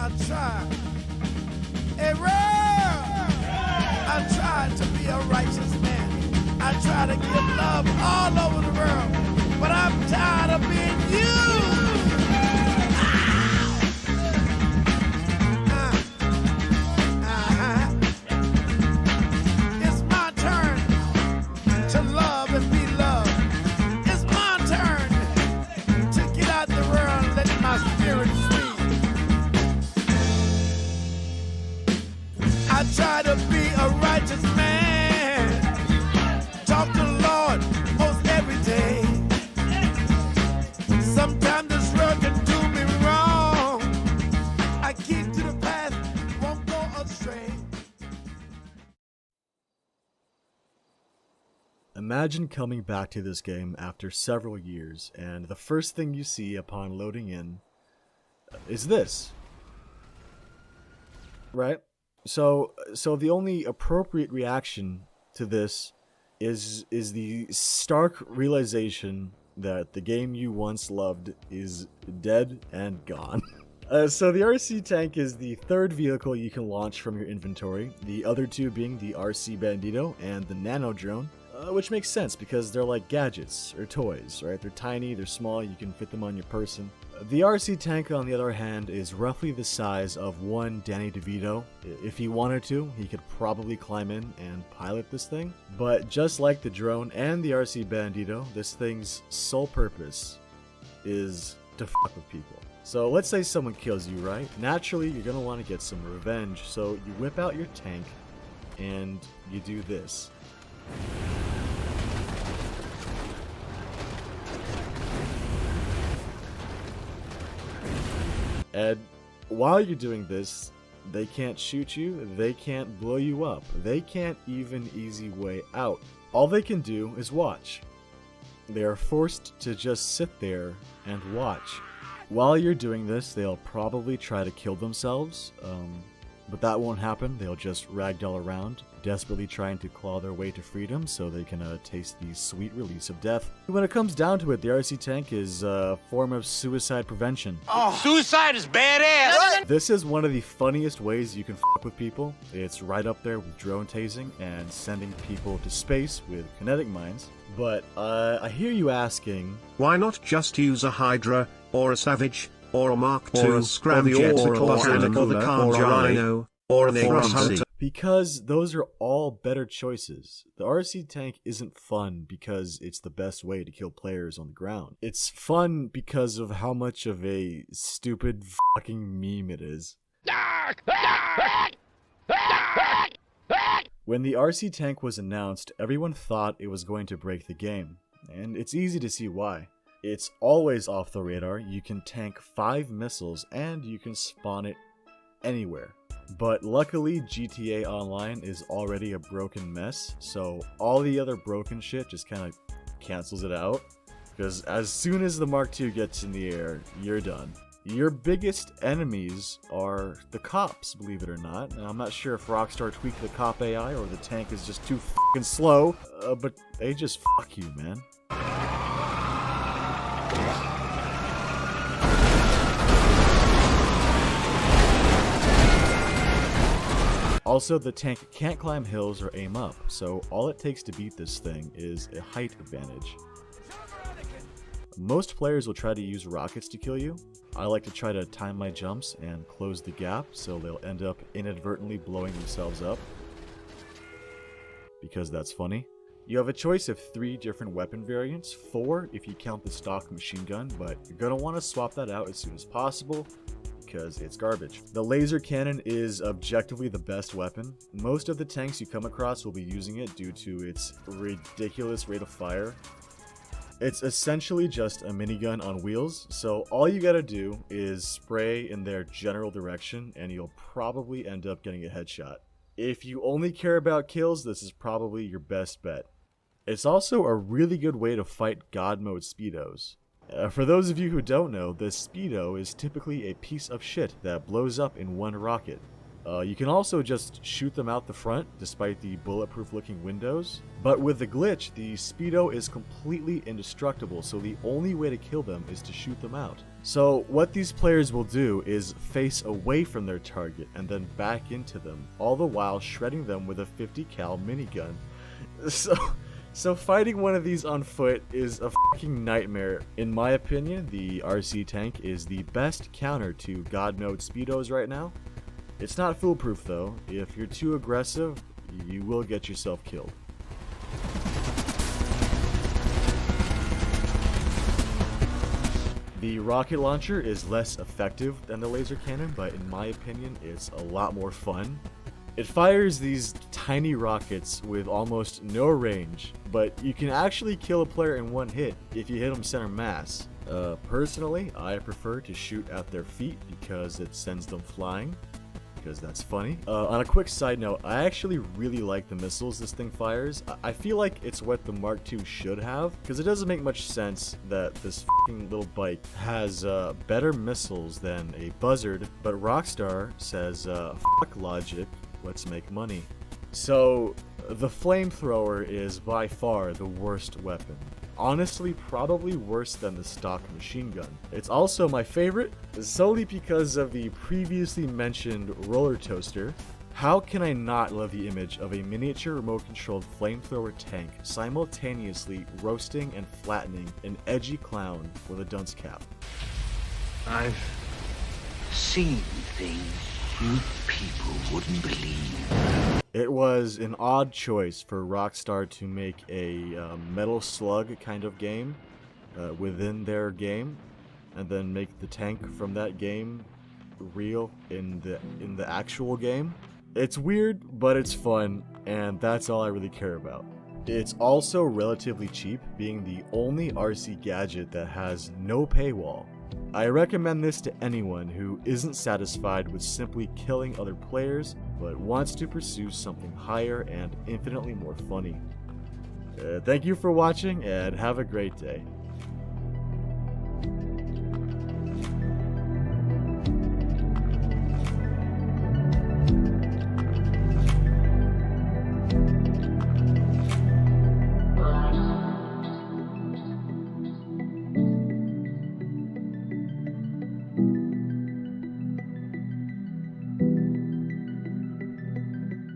I try. AERØHEAD! I try to be a righteous man. I try to give love all over the world, but I'm tired of being used. It's my turn to love and be loved. It's my turn to get out the world and let my spirit free. I try to be a righteous man. Talk to the Lord most every day. Sometimes this world can do me wrong. I keep to the path, won't go astray. Imagine coming back to this game after several years, and the first thing you see upon loading in is this. Right? So the only appropriate reaction to this is the stark realization that the game you once loved is dead and gone. So the RC tank is the third vehicle you can launch from your inventory, the other two being the RC Bandito and the Nano Drone, which makes sense because they're like gadgets or toys, right? They're tiny, they're small, you can fit them on your person. The RC tank, on the other hand, is roughly the size of one Danny DeVito. If he wanted to, he could probably climb in and pilot this thing. But just like the drone and the RC Bandito, this thing's sole purpose is to fuck with people. So let's say someone kills you, right? Naturally, you're gonna want to get some revenge, so you whip out your tank and you do this. And while you're doing this, they can't shoot you, they can't blow you up, they can't even easy way out. All they can do is watch. They are forced to just sit there and watch. While you're doing this, they'll probably try to kill themselves, but that won't happen. They'll just ragdoll around, desperately trying to claw their way to freedom so they can taste the sweet release of death. When it comes down to it, the RC tank is a form of suicide prevention. Oh, suicide is badass! This is one of the funniest ways you can fuck with people. It's right up there with drone tasing and sending people to space with kinetic mines. But I hear you asking, why not just use a Hydra, or a Savage, or a Mark II, or a Scramjet, or a Mechanical, or a Rhino, or an AERØHEAD? Because those are all better choices. The RC tank isn't fun because it's the best way to kill players on the ground. It's fun because of how much of a stupid fucking meme it is. When the RC tank was announced, everyone thought it was going to break the game, and it's easy to see why. It's always off the radar, you can tank 5 missiles, and you can spawn it anywhere. But luckily, GTA Online is already a broken mess, so all the other broken shit just kind of cancels it out. Because as soon as the Mark II gets in the air, you're done. Your biggest enemies are the cops, believe it or not. Now, I'm not sure if Rockstar tweaked the cop AI or the tank is just too fucking slow, but they just fuck you, man. Also, the tank can't climb hills or aim up, so all it takes to beat this thing is a height advantage. Most players will try to use rockets to kill you. I like to try to time my jumps and close the gap so they'll end up inadvertently blowing themselves up. Because that's funny. You have a choice of 3 different weapon variants, 4 if you count the stock machine gun, but you're going to want to swap that out as soon as possible because it's garbage. The laser cannon is objectively the best weapon. Most of the tanks you come across will be using it due to its ridiculous rate of fire. It's essentially just a minigun on wheels, so all you gotta do is spray in their general direction and you'll probably end up getting a headshot. If you only care about kills, this is probably your best bet. It's also a really good way to fight God mode speedos. For those of you who don't know, the speedo is typically a piece of shit that blows up in one rocket. You can also just shoot them out the front, despite the bulletproof looking windows. But with the glitch, the speedo is completely indestructible, so the only way to kill them is to shoot them out. So what these players will do is face away from their target and then back into them, all the while shredding them with a 50 cal minigun. So fighting one of these on foot is a fucking nightmare. In my opinion, the RC tank is the best counter to God Mode Speedos right now. It's not foolproof though. If you're too aggressive, you will get yourself killed. The rocket launcher is less effective than the laser cannon, but in my opinion, it's a lot more fun. It fires these tiny rockets with almost no range, but you can actually kill a player in one hit if you hit them center mass. Personally, I prefer to shoot at their feet because it sends them flying, because that's funny. On a quick side note, I actually really like the missiles this thing fires. I feel like it's what the Mark II should have, because it doesn't make much sense that this fucking little bike has better missiles than a Buzzard, but Rockstar says, fuck logic, let's make money. So, the flamethrower is by far the worst weapon. Honestly, probably worse than the stock machine gun. It's also my favorite, solely because of the previously mentioned roller toaster. How can I not love the image of a miniature remote-controlled flamethrower tank simultaneously roasting and flattening an edgy clown with a dunce cap? I've seen things you people wouldn't believe. It was an odd choice for Rockstar to make a Metal Slug kind of game within their game, and then make the tank from that game real in the actual game. It's weird, but it's fun, and that's all I really care about. It's also relatively cheap, being the only RC gadget that has no paywall. I recommend this to anyone who isn't satisfied with simply killing other players, but wants to pursue something higher and infinitely more funny. Thank you for watching, and have a great day.